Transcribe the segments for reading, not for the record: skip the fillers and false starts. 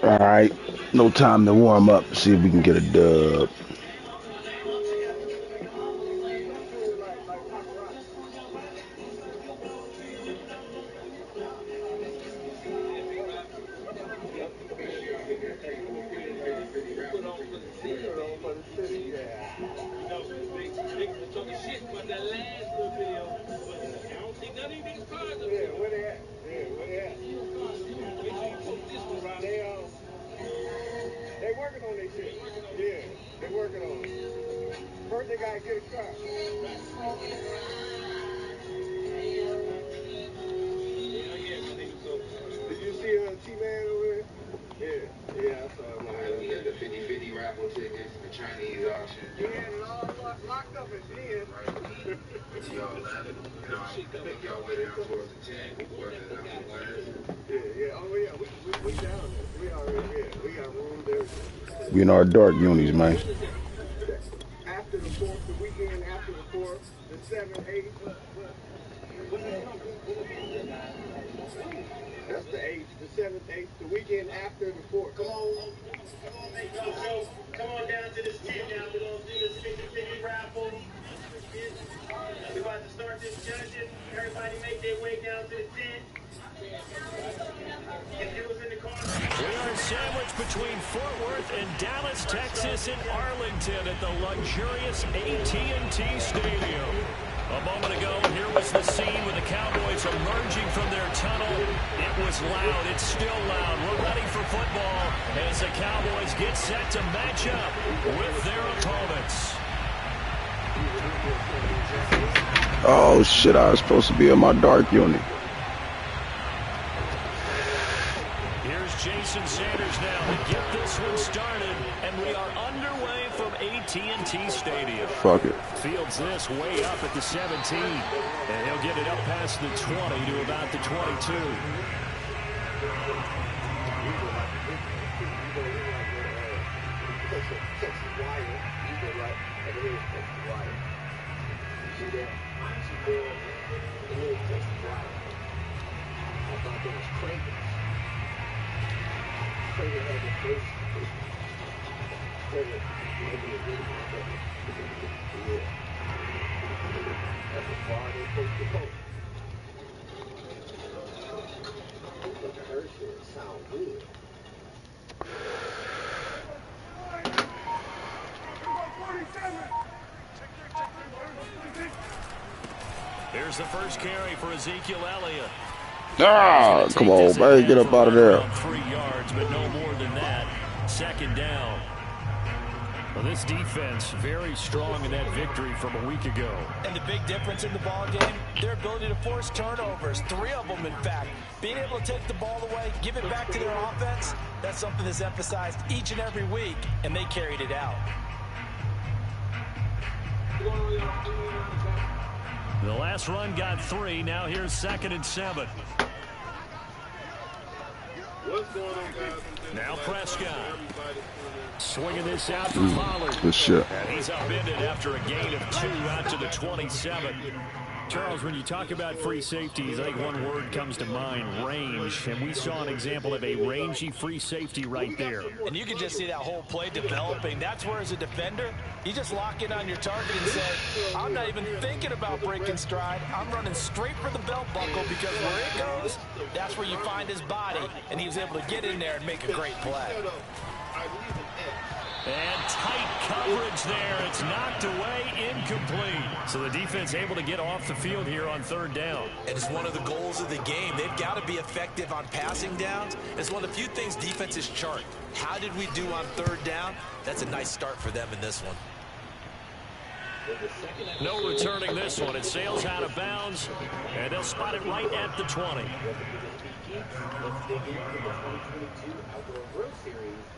All right, no time to warm up. See if we can get a dub. They working on their shit. Yeah, they working on it. First they gotta get a car. Did you see T-Man over there? Yeah, I saw him. We got the 50-50 raffle tickets, the Chinese auction. He had it all locked up at the end. Y'all landed. I think y'all way down towards the 10. Yeah. Oh yeah, we down there. We already here. We got room there. We in our dark unis, man. After the 4th, the weekend after the 4th, the 7th, 8th. That's the 8th, the 7th, 8th, the weekend after the 4th. Come on, make no joke. Come on down to this tent now. We're going to do this 50-50 raffle. We're about to start this judging. Everybody make their way down to the tent. We are sandwiched between Fort Worth and Dallas, Texas, and Arlington at the luxurious AT&T Stadium. A moment ago, here was the scene with the Cowboys emerging from their tunnel. It was loud. It's still loud. We're ready for football as the Cowboys get set to match up with their opponents. Oh shit! I was supposed to be in my dark unit. Jason Sanders now to get this one started, and we are underway from AT&T Stadium. Fuck it. Fields this way up at the 17, and he'll get it up past the 20 to about the 22. Here's the first carry for Ezekiel Elliott. Ah, come on, man, get up out of there. 3 yards, but no more than that. Second down. Well, this defense very strong in that victory from a week ago. And the big difference in the ball game, their ability to force turnovers. 3 of them, in fact. Being able to take the ball away, give it back to their offense, that's something that's emphasized each and every week, and they carried it out. The last run got 3. Now here's 2nd and 7. What's going on, guys? Now Prescott. Swinging this out for Pollard. Good shit. And he's upended after a gain of 2 out to the 27. Charles, when you talk about free safeties, I think one word comes to mind, range. And we saw an example of a rangy free safety right there. And you can just see that whole play developing. That's where, as a defender, you just lock in on your target and say, I'm not even thinking about breaking stride. I'm running straight for the belt buckle, because where it goes, that's where you find his body. And he was able to get in there and make a great play. And tight coverage there. It's knocked away, incomplete. So the defense able to get off the field here on 3rd down. And it's one of the goals of the game. They've got to be effective on passing downs. It's one of the few things defenses chart. How did we do on 3rd down? That's a nice start for them in this one. No returning this one. It sails out of bounds, and they'll spot it right at the 20.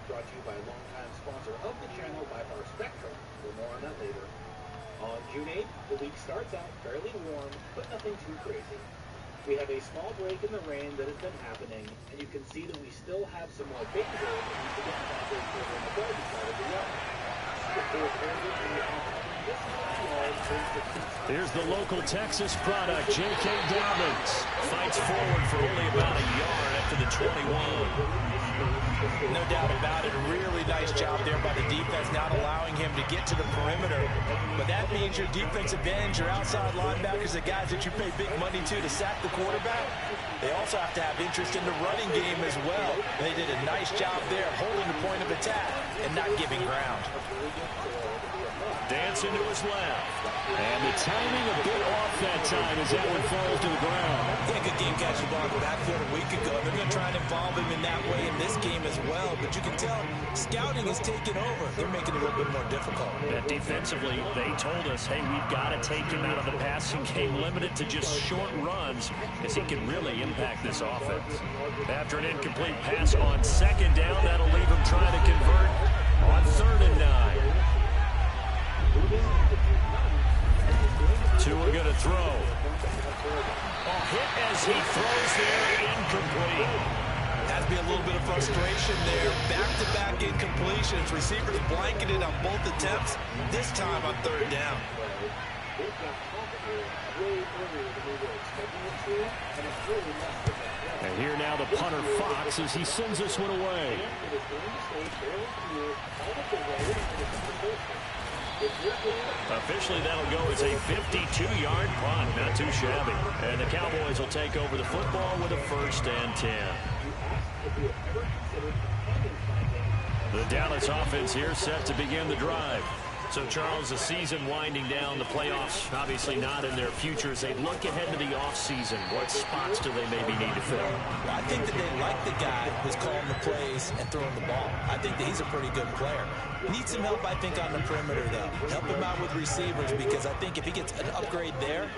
Brought to you by a longtime sponsor of the channel, by our Spectrum. For more on that later. On June 8th, the week starts out fairly warm, but nothing too crazy. We have a small break in the rain that has been happening, and you can see that we still have some more big rain that needs to get planted over on the garden side of the yard. The fourth area in the offense Here's the local Texas product, J.K. Dobbins. Fights forward for only about a yard after the 21. No doubt about it. Really nice job there by the defense, not allowing him to get to the perimeter. But that means your defensive ends, your outside linebackers, the guys that you pay big money to sack the quarterback, they also have to have interest in the running game as well. They did a nice job there holding the point of attack and not giving ground. Dancing to his left. And the timing a bit off that time as that one falls to the ground. Yeah, good game catching ball in the backfield a week ago. They're going to try and involve him in that way in this game as well. But you can tell scouting is taking over. They're making it a little bit more difficult. That defensively, they told us, hey, we've got to take him out of the passing game, limited to just short runs, as he can really impact this offense. After an incomplete pass on second down, that'll leave him trying to convert on 3rd and 9. Tua going to throw. A hit as he throws there, incomplete. Has to be a little bit of frustration there. Back-to-back incompletions. Receivers blanketed on both attempts, this time on 3rd down. And here now the punter Fox as he sends this one away. Officially, that'll go as a 52-yard punt. Not too shabby. And the Cowboys will take over the football with a 1st and 10. The Dallas offense here set to begin the drive. So, Charles, the season winding down, the playoffs obviously not in their future. As they look ahead to the offseason, what spots do they maybe need to fill? Well, I think that they like the guy who's calling the plays and throwing the ball. I think that he's a pretty good player. Needs some help, I think, on the perimeter, though. Help him out with receivers, because I think if he gets an upgrade there,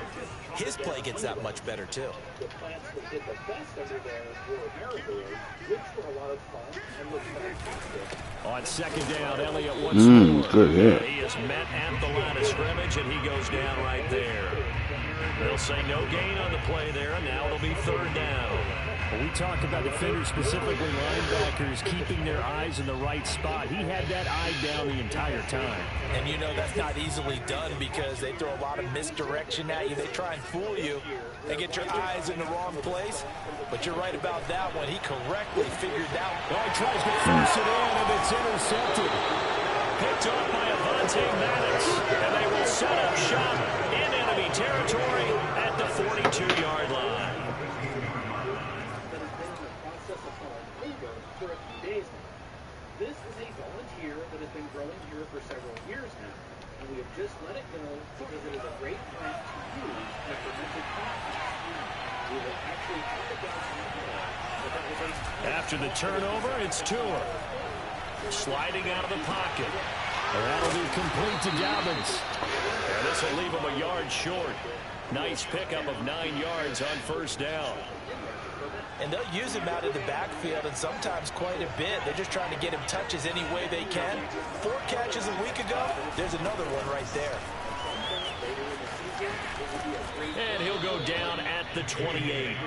his play gets that much better, too. The plants that did the best under there were Maribor, which were a lot of fun and looked fantastic. On 2nd down, Elliott once more. Good hit. He is met at the line of scrimmage, and he goes down right there. They'll say no gain on the play there, and now it'll be 3rd down. Well, we talk about defenders, specifically linebackers, keeping their eyes in the right spot. He had that eye down the entire time. And you know that's not easily done because they throw a lot of misdirection at you. They try and fool you. They get your eyes in the wrong place. But you're right about that one. He correctly figured out. Oh, he tries to force it in, and it's intercepted. Picked up by Avonte Maddox. And they will set up shop in enemy territory at the 42-yard line. This is a volunteer that has been growing here for several years now, and we have just let it go because it is a great plant to use in a fermented coffee. We will actually cut the gas After the turnover, it's Tua. Sliding out of the pocket. And that'll be complete to Dobbins. And this will leave him a yard short. Nice pickup of 9 yards on 1st down. And they'll use him out of the backfield, and sometimes quite a bit. They're just trying to get him touches any way they can. 4 catches a week ago. There's another one right there. And he'll go down at the 28.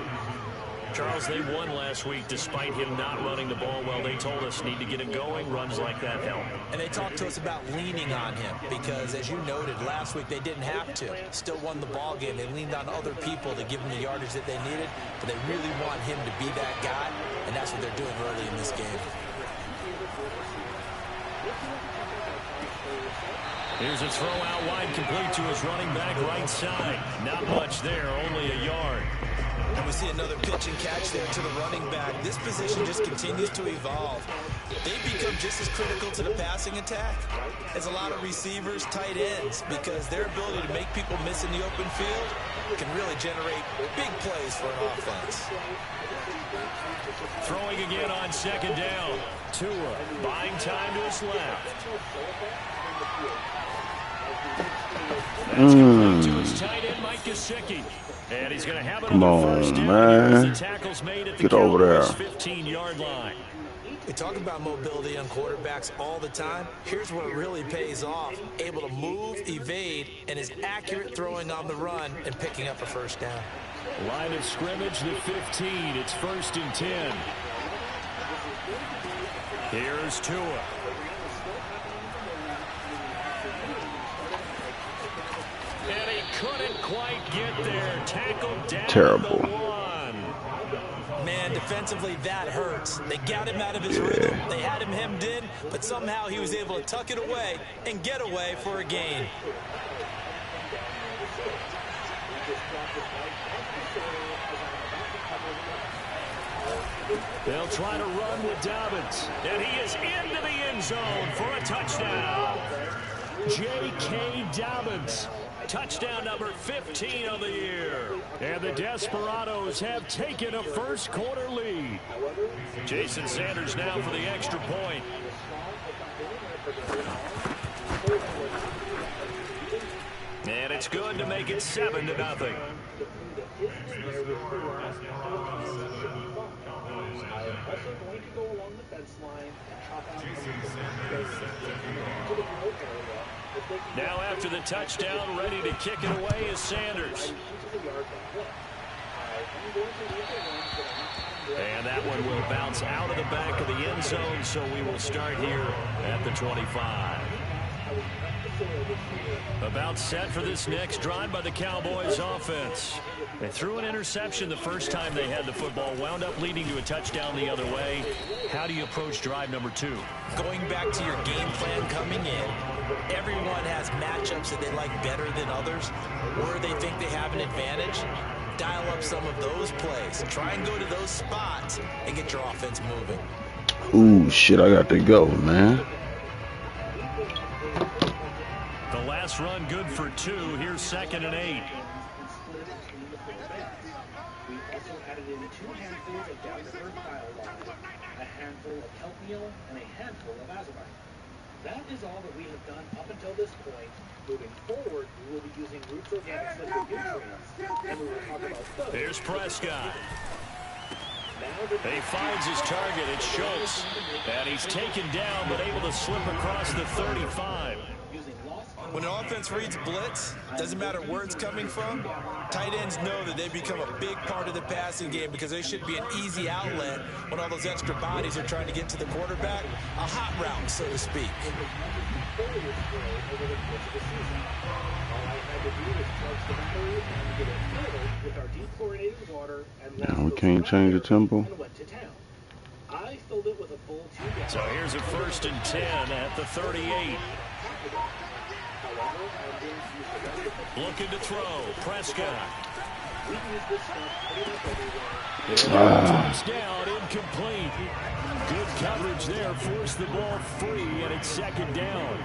Charles, they won last week despite him not running the ball well. They told us need to get it going. Runs like that help. And they talked to us about leaning on him because, as you noted, last week they didn't have to. Still won the ball game. They leaned on other people to give them the yardage that they needed, but they really want him to be that guy, and that's what they're doing early in this game. Here's a throw out wide, complete to his running back right side. Not much there, only a yard. And we see another pitch and catch there to the running back. This position just continues to evolve. They become just as critical to the passing attack as a lot of receivers, tight ends, because their ability to make people miss in the open field can really generate big plays for an offense. Throwing again on 2nd down. Tua buying time to his left. That's complete to his tight end, Mike Gesicki. And he's going to have it on the 1st down. Man. The tackle's made at the Get over there. 15-yard line. We talk about mobility on quarterbacks all the time. Here's where it really pays off. Able to move, evade, and is accurate throwing on the run and picking up a 1st down. Line of scrimmage, the 15. It's 1st and 10. Here's Tua. couldn't quite get there. Tackled down Terrible. the one. Man, defensively, that hurts. They got him out of his rhythm. They had him hemmed in, but somehow he was able to tuck it away and get away for a gain. They'll try to run with Dobbins, and he is into the end zone for a touchdown. J.K. Dobbins, touchdown number 15 of the year. And the Desperados have taken a first-quarter lead. Jason Sanders now for the extra point. And it's good to make it 7-0. Also going to go along the fence line and chop out now after the touchdown, ready to kick it away is Sanders. And that one will bounce out of the back of the end zone, so we will start here at the 25. About set for this next drive by the Cowboys offense. They threw an interception the first time they had the football, wound up leading to a touchdown the other way. How do you approach drive number 2? Going back to your game plan coming in, everyone has matchups that they like better than others, where they think they have an advantage. Dial up some of those plays. Try and go to those spots and get your offense moving. Ooh, shit, I got to go, man. The last run good for 2. Here's 2nd and 8. We also added in 2 handfuls of down-to-earth dialogue, a handful of kelp meal, and a handful of azabite. That is all that we have done up until this point. Moving forward, we will be using Roots Organic liquid nutrients, and we will talk about those. Here's Prescott. He finds his target. It's Schultz. And he's taken down, but able to slip across the 35. When an offense reads blitz, doesn't matter where it's coming from, tight ends know that they become a big part of the passing game because they should be an easy outlet when all those extra bodies are trying to get to the quarterback. A hot route, so to speak. Now we can't change the tempo. So here's a 1st and 10 at the 38. Looking to throw. Prescott. Touchdown, incomplete. Good coverage there. Forced the ball free, and it's 2nd down.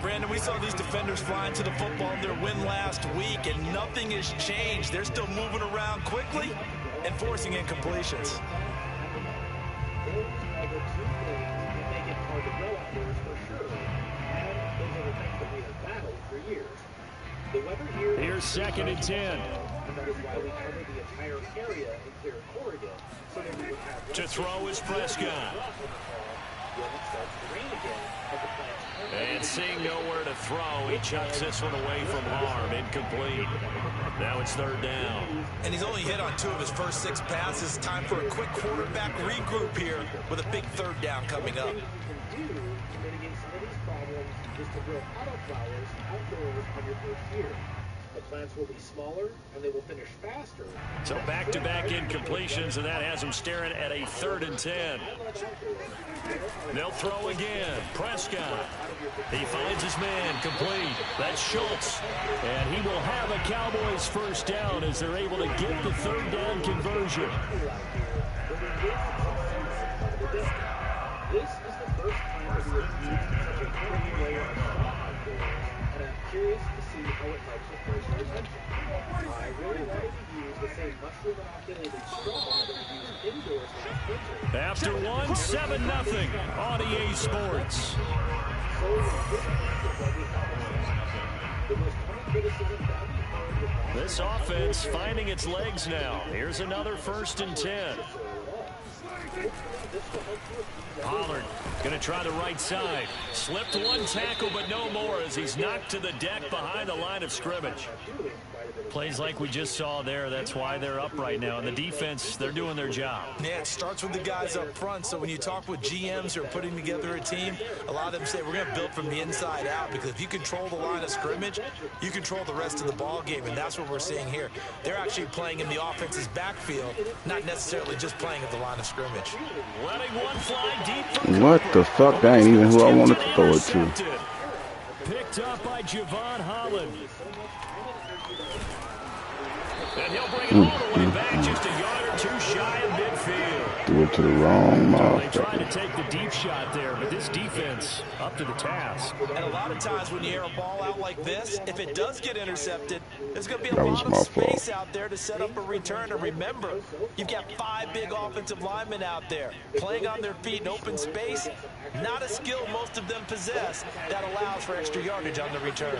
Brandon, we saw these defenders flying to the football in their win last week, and nothing has changed. They're still moving around quickly and forcing incompletions. Here's 2nd and 10. To throw is Prescott. And seeing nowhere to throw, he chucks this one away from harm. Incomplete. Now it's 3rd down. And he's only hit on 2 of his first 6 passes. Time for a quick quarterback regroup here with a big 3rd down coming up. The plants will be smaller and they will finish faster. So back-to-back incompletions, and that has him staring at a 3rd and 10. They'll throw again. Prescott. He finds his man complete. That's Schultz. And he will have a Cowboys 1st down as they're able to get the 3rd down conversion. This is the first time that we have used such a common layer of stock outdoors, and I'm curious to see how it helps with personal retention. I really wanted to use the same mushroom inoculated straw that we used indoors last winter. After 1, 7-0 on EA Sports. So this is what we have. The most common criticism that we heard with This offense finding its legs now. Here's another 1st and 10. Pollard going to try the right side. Slipped one tackle, but no more as he's knocked to the deck behind the line of scrimmage. Plays like we just saw there. That's why they're up right now. And the defense, they're doing their job. Yeah, it starts with the guys up front. So when you talk with GMs who are putting together a team, a lot of them say we're going to build from the inside out, because if you control the line of scrimmage, you control the rest of the ball game, and that's what we're seeing here. They're actually playing in the offense's backfield, not necessarily just playing at the line of scrimmage. Letting one fly deep for What the fuck? That ain't even who I wanted to throw it to. Picked up by Javon Holland. And he'll bring it all the way back, just a yard or two shy of midfield. Threw it to the wrong mouth. They tried to take the deep shot there, but this defense up to the task. And a lot of times when you air a ball out like this, if it does get intercepted, there's going to be a That lot was of my space fault. out there to set up a return. And remember, you've got 5 big offensive linemen out there playing on their feet in open space. Not a skill most of them possess that allows for extra yardage on the return.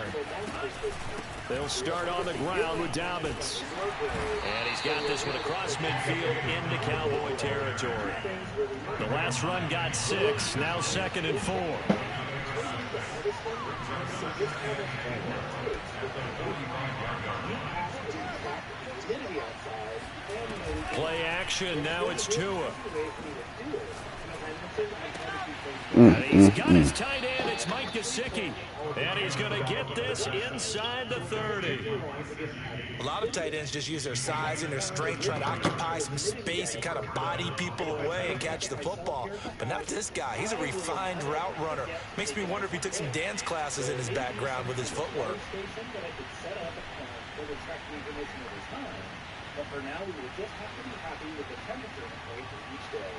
They'll start on the ground with Dobbins. And he's got this one across midfield into Cowboy territory. The last run got 6, now 2nd and 4. Play action, now it's Tua. And he's got his tight end, it's Mike Gesicki. And he's going to get this inside the 30. A lot of tight ends just use their size and their strength, try to occupy some space and kind of body people away and catch the football. But not this guy. He's a refined route runner. Makes me wonder if he took some dance classes in his background with his footwork. But for now, we will just have to be happy with the temperature and for each day.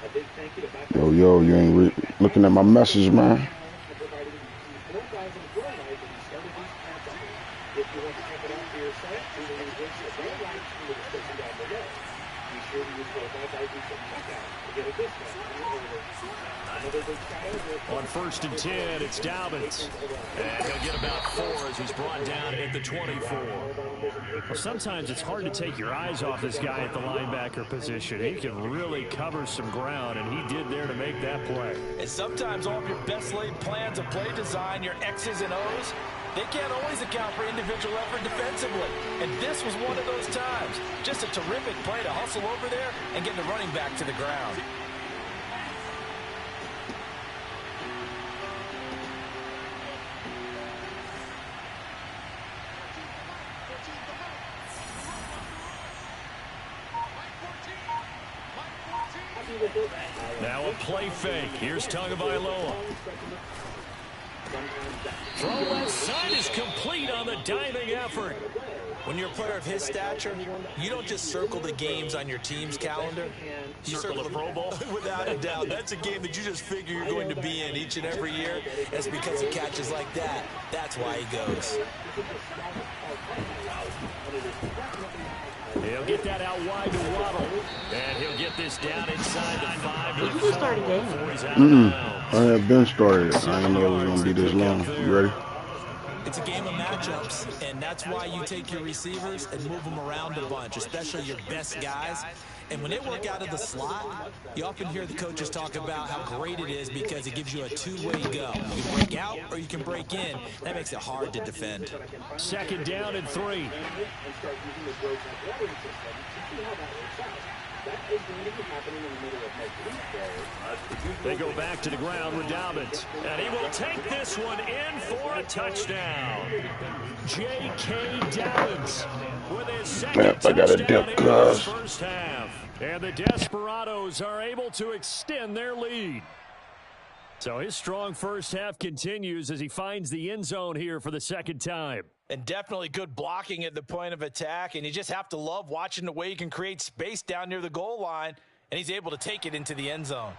A big thank you to Yo, you ain't looking at my message, man. If you want to check it out for yourself, we will use links at all right in the description down below. Be sure to use code IDON'TPLAY27 to get a discount on your order. Another big shout-out on 1st and 10, it's Dobbins. And he'll get about 4 as he's brought down at the 24. Well, sometimes it's hard to take your eyes off this guy at the linebacker position. He can really cover some ground, and he did there to make that play. And sometimes all of your best laid plans of play design, your X's and O's, they can't always account for individual effort defensively. And this was one of those times. Just a terrific play to hustle over there and get the running back to the ground. Now a play fake. Here's Tagovailoa. Throw left side is complete on the diving effort. When you're a player of his stature, you don't just circle the games on your team's calendar. You Circle the Pro Bowl? Without a doubt. That's a game that you just figure you're going to be in each and every year. It's because of catches like that. That's why he goes. He'll get that out wide to Waddle. And he'll get this down inside the 5. Did you start a game? I have been started. I didn't know it was going to be this long. You ready? It's a game of matchups, and that's why you take your receivers and move them around a bunch, especially your best guys. And when they work out of the slot, you often hear the coaches talk about how great it is because it gives you a two-way go. You can break out or you can break in. That makes it hard to defend. 2nd down and 3. They go back to the ground with Dobbins. And he will take this one in for a touchdown. J.K. Dobbins with his second touchdown in the first half. And the Desperados are able to extend their lead. So his strong first half continues as he finds the end zone here for the 2nd time. And definitely good blocking at the point of attack. And you just have to love watching the way he can create space down near the goal line. And he's able to take it into the end zone.